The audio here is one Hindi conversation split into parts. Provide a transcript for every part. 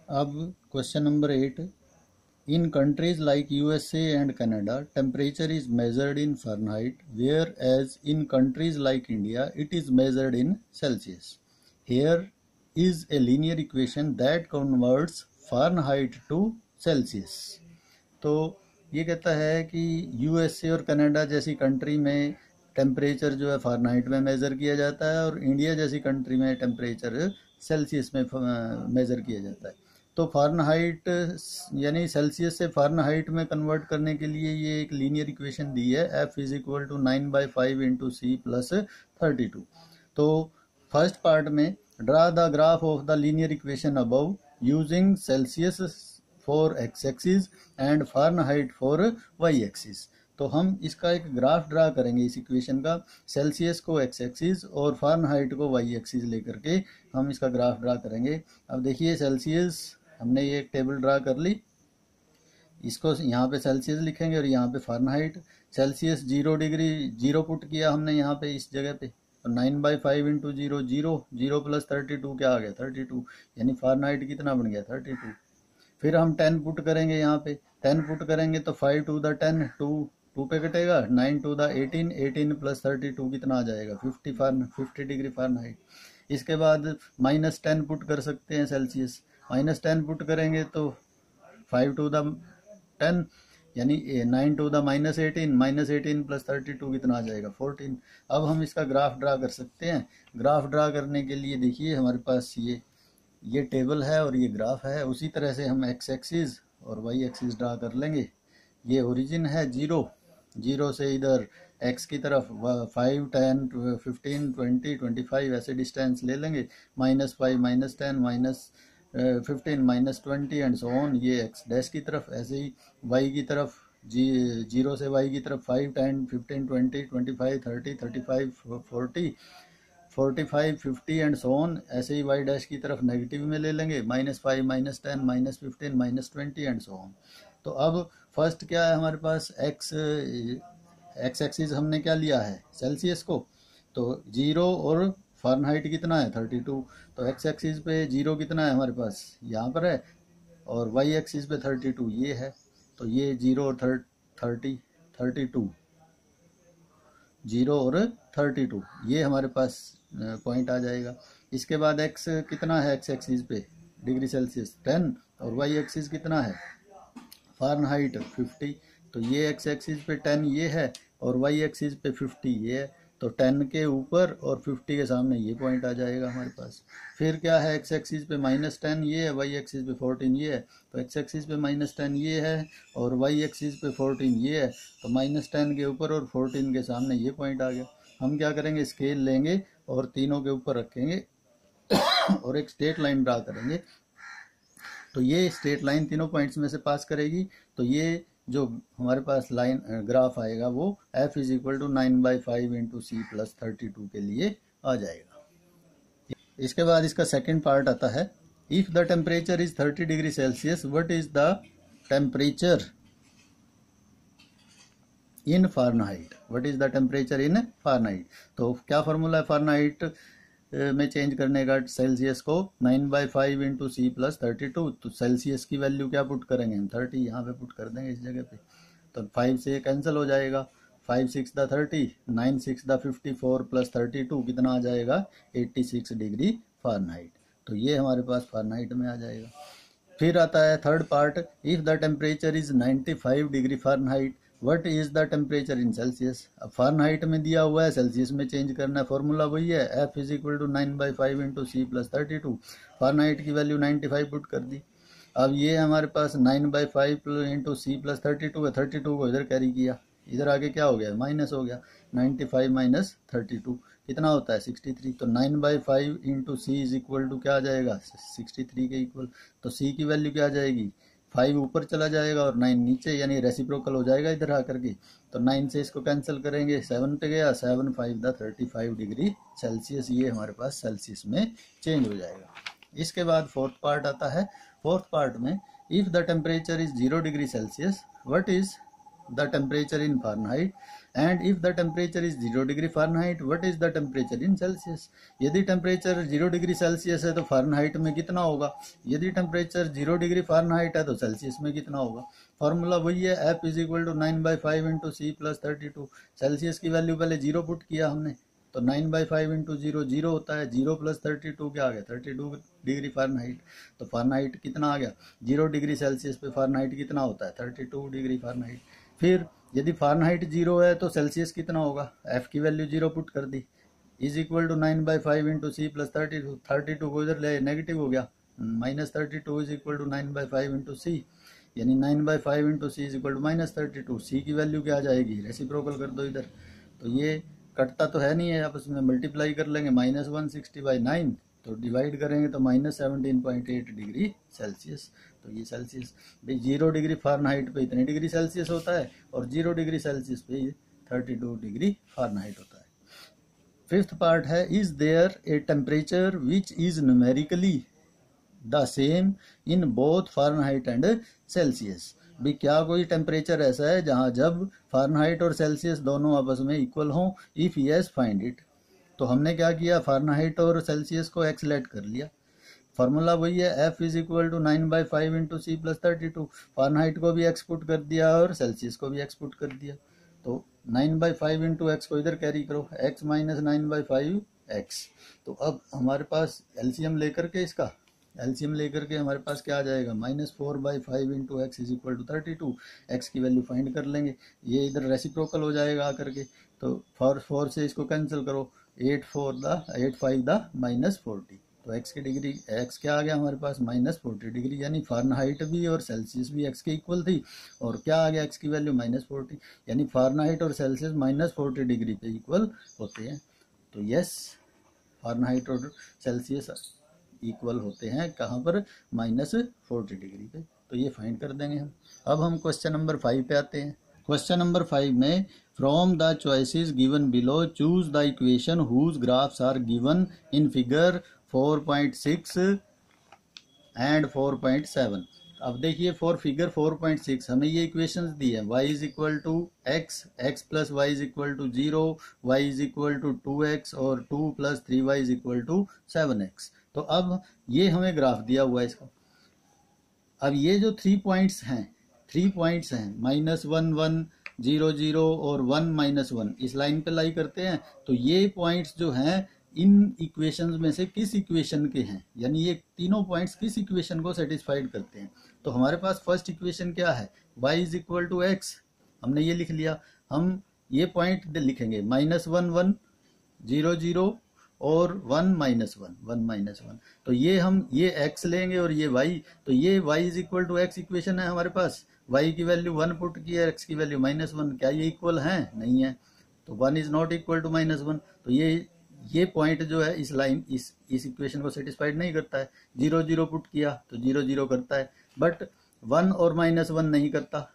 अब question number 8, in countries like USA and Canada, temperature is measured in Fahrenheit, whereas in countries like India, it is measured in Celsius. Here is a linear equation that converts Fahrenheit to Celsius. तो ये कहता है कि यूएसए और कनाडा जैसी कंट्री में टेम्परेचर जो है फ़ारेनहाइट में मेज़र किया जाता है और इंडिया जैसी कंट्री में टेम्परेचर सेल्सियस में मेज़र किया जाता है। तो फ़ारेनहाइट यानी सेल्सियस से फ़ारेनहाइट में कन्वर्ट करने के लिए ये एक लीनियर इक्वेशन दी है, F is equal to 9/5 into C plus 32। तो फर्स्ट पार्ट में draw the graph of the linear equation above using Celsius for x axis and Fahrenheit for y axis. तो हम इसका एक ग्राफ ड्रा करेंगे इस इक्वेशन का, सेल्सियस को एक्स एक्सिस और फ़ारेनहाइट को वाई एक्सिस लेकर के हम इसका ग्राफ ड्रा करेंगे। अब देखिए सेल्सियस हमने ये एक टेबल ड्रा कर ली, इसको यहाँ पे सेल्सियस लिखेंगे और यहाँ पे फ़ारेनहाइट। सेल्सियस 0 डिग्री 0 पुट किया हमने यहाँ पे इस जगह पे, तो 9/5 इंटू 0 0 0 प्लस 32 क्या आ गया 32, यानी फ़ारेनहाइट कितना बन गया 32। फिर हम 10 पुट करेंगे यहाँ पे, 10 पुट करेंगे तो 5 टू द 10 2 पे कटेगा, 9 टू द 18 18 प्लस 32 कितना आ जाएगा 50 डिग्री फ़ारेनहाइट। इसके बाद -10 पुट कर सकते हैं सेल्सियस, -10 पुट करेंगे तो 5 टू द 10 यानी 9 टू द -18 प्लस 32 कितना आ जाएगा 14। अब हम इसका ग्राफ ड्रा कर सकते हैं। ग्राफ ड्रा करने के लिए देखिए हमारे पास ये टेबल है और ये ग्राफ है, उसी तरह से हम एक्स एक्सिस और वाई एक्सिस ड्रा कर लेंगे। ये ओरिजिन है 0 से इधर एक्स की तरफ 5 10 15 20 25 ऐसे डिस्टेंस ले लेंगे, -5 -10 -15 -20 एंड सो ऑन, ये एक्स डैश की तरफ। ऐसे ही वाई की तरफ 0 से वाई की तरफ 5 10 15 20 25 30 35 40 45 50 एंड सो ऑन। ऐसे ही वाई डैश की तरफ नेगेटिव में ले लेंगे, -5 -10 -15 -20 एंड सो ऑन। तो अब फर्स्ट क्या है हमारे पास, एक्स एक्सिस हमने क्या लिया है सेल्सियस को, तो 0 और फ़ारेनहाइट कितना है 32। तो एक्स एक्सिस पे 0 कितना है हमारे पास यहाँ पर है और वाई एक्सिस पे 32 ये है, तो ये 0 और 32 0 और 32 ये हमारे पास पॉइंट आ जाएगा। इसके बाद एक्स कितना है एक्स एक्सिस पे डिग्री सेल्सियस 10 और वाई एक्सिस कितना है फ़ारेनहाइट 50। तो ये एक्स एक्सिस पे 10 ये है और वाई एक्सिस पे 50 ये है, तो 10 के ऊपर और 50 के सामने ये पॉइंट आ जाएगा हमारे पास। फिर क्या है एक्स एक्सिस पे -10 ये है, वाई एक्सिस पे 14 ये है, तो एक्स एक्सिस पे -10 ये है और वाई एक्सिस पे 14 ये है, तो -10 के ऊपर और 14 के सामने ये पॉइंट आ गया। हम क्या करेंगे स्केल लेंगे और तीनों के ऊपर रखेंगे और एक स्ट्रेट लाइन ड्रा करेंगे। तो ये स्ट्रेट लाइन तीनों पॉइंट्स में से पास करेगी, तो ये जो हमारे पास लाइन ग्राफ आएगा वो F is equal to 9/5 into C plus 32 के लिए आ जाएगा। इसके बाद इसका सेकंड पार्ट आता है, if the temperature is 30 degree Celsius what is the temperature in Fahrenheit, what is the temperature in Fahrenheit. तो क्या फार्मूला है फ़ारेनहाइट में चेंज करने का, सेल्सियस को 9/5 इंटू सी प्लस 32। तो सेल्सियस की वैल्यू क्या पुट करेंगे हम 30 यहाँ पे पुट कर देंगे इस जगह पे, तो 5 से कैंसिल हो जाएगा, 5 6 द 30 9 6 द 54 प्लस 32 कितना आ जाएगा 86 डिग्री फ़ारेनहाइट। तो ये हमारे पास फ़ारेनहाइट में आ जाएगा। फिर आता है third part, if the temperature is 95 degree Fahrenheit what is the temperature in Celsius. अब फ़ारेनहाइट में दिया हुआ है, सेल्सियस में चेंज करना है, फॉर्मूला वही है F is equal to 9/5 into C plus 32। Fahrenheit की वैल्यू 95 पुट कर दी। अब ये हमारे पास 9/5 इंटू सी प्लस 32 है, 32 को इधर कैरी किया, इधर आगे क्या हो गया माइनस हो गया, 95 माइनस 32 कितना होता है 63। तो 9/5 into C is equal to क्या आ जाएगा 63 के इक्वल। तो सी की वैल्यू क्या आ जाएगी, 5 ऊपर चला जाएगा और 9 नीचे, यानी रेसिप्रोकल हो जाएगा इधर आकर के। तो 9 से इसको कैंसिल करेंगे, 7 पे गया, 7 5 द 35 डिग्री सेल्सियस, ये हमारे पास सेल्सियस में चेंज हो जाएगा। इसके बाद फोर्थ पार्ट आता है। फोर्थ पार्ट में if the temperature is 0 degree Celsius what is the temperature in Fahrenheit, and if the temperature is 0 degree Fahrenheit, what is the temperature in Celsius? यदि टेम्परेचर 0 डिग्री सेल्सियस है तो फारेनहाइट में कितना होगा, यदि टेम्परेचर 0 डिग्री फारेनहाइट है तो सेल्सियस में कितना होगा। फॉर्मूला वही है, F is equal to 9/5 into C plus 32। Celsius की वैल्यू पहले 0 पुट किया हमने, तो 9/5 इंटू 0 0 होता है, 0 प्लस 32 क्या आ गया, 32 डिग्री फारेनहाइट। तो फारेनहाइट कितना आ गया, 0 डिग्री सेल्सियस पे फारेनहाइट कितना होता है, 32 डिग्री फारेनहाइट। फिर यदि फारेनहाइट 0 है तो सेल्सियस कितना होगा, एफ की वैल्यू 0 पुट कर दी, is equal to 9/5 into C plus 32। 32 को इधर ले, नेगेटिव हो गया, -32 is equal to 9/5 into C, यानी 9/5 into C is equal to -32। C की वैल्यू क्या आ जाएगी, रेसिप्रोकल कर दो इधर, तो ये कटता तो है नहीं है, आप उसमें मल्टीप्लाई कर लेंगे, -160/9, तो डिवाइड करेंगे तो -17.8 डिग्री सेल्सियस। तो ये सेल्सियस भाई 0 डिग्री फारेनहाइट पे इतने डिग्री सेल्सियस होता है, और 0 डिग्री सेल्सियस पे 32 डिग्री फारेनहाइट होता है। फिफ्थ पार्ट है, is there a temperature which is numerically the same in both Fahrenheit and Celsius. भी क्या कोई टेम्परेचर ऐसा है जहां जब फारेनहाइट और सेल्सियस दोनों आपस में इक्वल हों, इफ यस फाइंड इट। तो हमने क्या किया, फारेनहाइट और सेल्सियस को एक्स लेट कर लिया, फार्मूला वही है, F is equal to 9/5 into C plus 32। Fahrenheit को भी एक्स पुट कर दिया और सेल्सियस को भी एक्स पुट कर दिया, तो 9/5 इंटू एक्स को इधर कैरी करो, x माइनस 9/5 x। तो अब हमारे पास एलसीएम लेकर के इसका एलसीएम लेकर के हमारे पास क्या आ जाएगा, -4/5 into x is equal to 32। X की वैल्यू फाइंड कर लेंगे, ये इधर रेसिप्रोकल हो जाएगा आकर के, तो 4 से इसको कैंसिल करो, 8 5 द -40। तो एक्स की डिग्री, एक्स क्या आ गया हमारे पास, -40 डिग्री, यानी फारेनहाइट भी और सेल्सियस भी एक्स के इक्वल थी, और क्या आ गया एक्स की वैल्यू -40, यानी फारेनहाइट और सेल्सियस -40 डिग्री पे इक्वल होते हैं। तो यस, फारेनहाइट और सेल्सियस इक्वल होते हैं कहाँ पर, -40 डिग्री पे। तो ये फाइंड कर देंगे हम। अब हम क्वेश्चन नंबर 5 पे आते हैं। क्वेश्चन नंबर 5 में, from the choices given below choose the equation whose graphs are given in figure 4.6 and 4.7। अब देखिए फॉर फिगर 4.6 हमें ये इक्वेशंस दी है, y is equal to x, x plus y is equal to 0, y is equal to 2x और 2 plus 3y is equal to 7x। तो अब ये हमें ग्राफ दिया हुआ है इसका। अब ये जो 3 पॉइंट्स हैं -1 1 0 0 और 1 -1 इस लाइन पे लाई करते हैं, तो ये पॉइंट्स जो हैं इन इक्वेशंस में से किस इक्वेशन के हैं, यानी ये तीनों पॉइंट्स किस इक्वेशन को सेटिस्फाइड करते हैं। तो हमारे पास फर्स्ट इक्वेशन क्या है, y is equal to x, हमने ये लिख लिया। हम ये पॉइंट लिखेंगे -1 1 0 0 और 1 -1। तो ये हम ये x लेंगे और ये y, तो ये y is equal to x equation है हमारे पास, y की वैल्यू 1 पुट की है, x की वैल्यू -1, क्या ये इक्वल है, नहीं है, तो 1 इज नॉट इक्वल टू -1। तो ये पॉइंट जो है इस लाइन इस इक्वेशन को सेटिस्फाइड नहीं करता है। 0 0 पुट किया तो 0 0 करता है, बट 1 और -1 नहीं करता।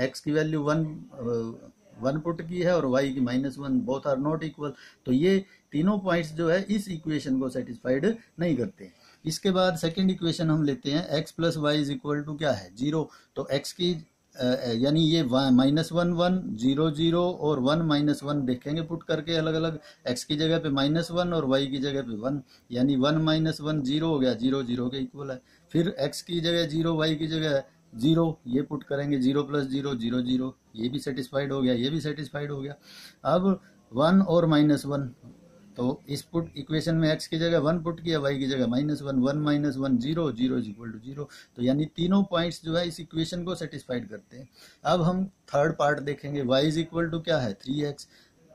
x की वैल्यू 1 पुट की है और y की -1, बोथ आर नॉट इक्वल। तो ये तीनों पॉइंट्स जो है इस इक्वेशन को सेटिस्फाइड नहीं करते। इसके बाद सेकंड इक्वेशन हम लेते हैं, x plus y is equal to क्या है, 0। तो x की यानी ये -1 1 0 0 और 1 -1 देखेंगे पुट करके अलग अलग, x की जगह पे -1 और y की जगह पे 1, यानी 1 -1 0 हो गया, 0 0 के इक्वल है। फिर x की जगह 0, y की जगह 0, ये पुट करेंगे, 0 प्लस 0 0 0, ये भी सेटिस्फाइड हो गया, ये भी सेटिस्फाइड हो गया। अब 1 और -1, तो इस पुट इक्वेशन में x की जगह 1 पुट किया, y की जगह -1 1 -1 0 0 इज इक्वल टू 0। तो यानी तीनों पॉइंट्स जो है इस इक्वेशन को सेटिस्फाइड करते हैं। अब हम थर्ड पार्ट देखेंगे, y इज इक्वल टू क्या है, 3x,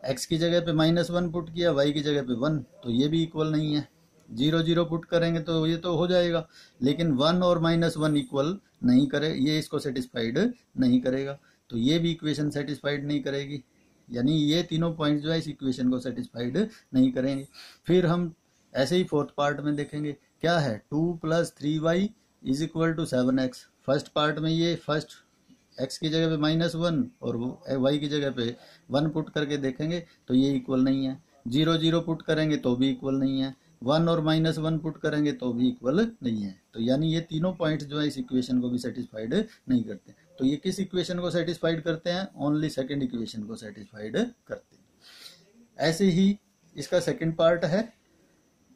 x की जगह पे -1 पुट किया, y की जगह पे 1, तो ये भी इक्वल नहीं है। 0 0 पुट करेंगे तो ये तो हो जाएगा, लेकिन 1 और -1 इक्वल नहीं करे, ये इसको सेटिस्फाइड नहीं करेगा, तो ये भी इक्वेशन सेटिस्फाइड नहीं करेगी, यानी ये तीनों पॉइंट्स जो है इस इक्वेशन को सेटिस्फाइड नहीं करेंगे। फिर हम ऐसे ही फोर्थ पार्ट में देखेंगे, क्या है, 2 plus 3y is equal to 7x। First part में ये फर्स्ट x की जगह पे -1 और y की जगह पे 1 पुट करके देखेंगे तो ये इक्वल नहीं है। 0 0 पुट करेंगे तो भी इक्वल नहीं है, 1 और -1 पुट करेंगे तो भी इक्वल नहीं है। तो यानी ये तीनों पॉइंट्स जो है इस इक्वेशन को भी सेटिस्फाइड नहीं करते। तो ये किस इक्वेशन को सेटिस्फाइड करते हैं? ओनली सेकंड इक्वेशन को सेटिस्फाइड करते हैं। ऐसे ही इसका सेकंड पार्ट है,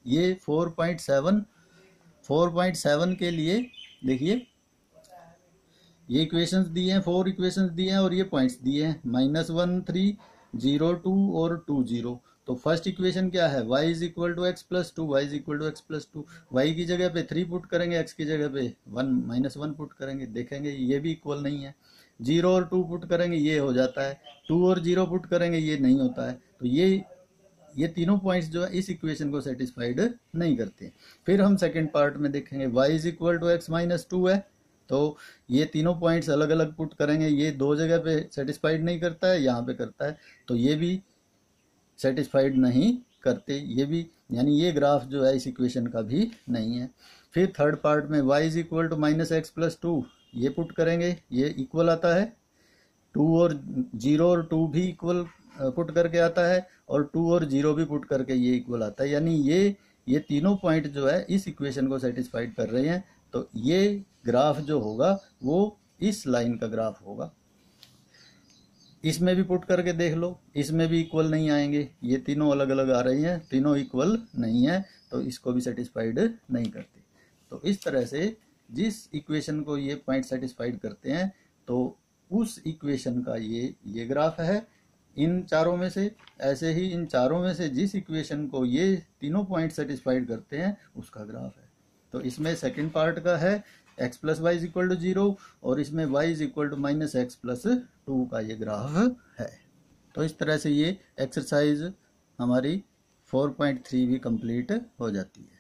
ये 4.7 के लिए देखिए ये इक्वेशंस दिए हैं, 4 इक्वेशंस दिए हैं और ये पॉइंट्स दिए हैं -1 3 0 2 और 2 0। तो फर्स्ट इक्वेशन क्या है? y is equal to x plus two, y is equal to x plus two. वाई की जगह पे 3 पुट करेंगे, x की जगह पे 1 पुट करेंगे, देखेंगे ये भी इक्वल नहीं है। 0 और 2 पुट करेंगे ये हो जाता है, 2 और 0 पुट करेंगे ये नहीं होता है। तो ये तीनों पॉइंट्स जो है इस इक्वेशन को सेटिस्फाइड नहीं करते। फिर हम सेकंड पार्ट में देखेंगे, y is equal to x minus two है, तो ये तीनों पॉइंट्स अलग अलग पुट करेंगे, ये दो जगह पे सेटिस्फाइड नहीं करता है, यहाँ पे करता है, तो ये भी सेटिस्फाइड नहीं करते, ये भी, यानी ये ग्राफ जो है इस इक्वेशन का भी नहीं है। फिर थर्ड पार्ट में y is equal to minus x plus two, ये पुट करेंगे, ये इक्वल आता है, 2 और 0 और 2 भी इक्वल पुट करके आता है, और 2 और 0 भी पुट करके ये इक्वल आता है, यानी ये तीनों पॉइंट जो है इस इक्वेशन को सेटिस्फाइड कर रहे हैं। तो ये ग्राफ जो होगा वो इस लाइन का ग्राफ होगा। इसमें भी पुट करके देख लो, इसमें भी इक्वल नहीं आएंगे, ये तीनों अलग अलग आ रही हैं, तीनों इक्वल नहीं है, तो इसको भी सेटिस्फाइड नहीं करते। तो इस तरह से जिस इक्वेशन को ये पॉइंट सेटिस्फाइड करते हैं तो उस इक्वेशन का ये ग्राफ है इन चारों में से। ऐसे ही इन चारों में से जिस इक्वेशन को ये तीनों पॉइंट सेटिस्फाइड करते हैं उसका ग्राफ है। तो इसमें सेकंड पार्ट का है x plus y is equal to 0 और इसमें y is equal to minus x plus 2 का ये ग्राफ है। तो इस तरह से ये एक्सरसाइज हमारी 4.3 भी कंप्लीट हो जाती है।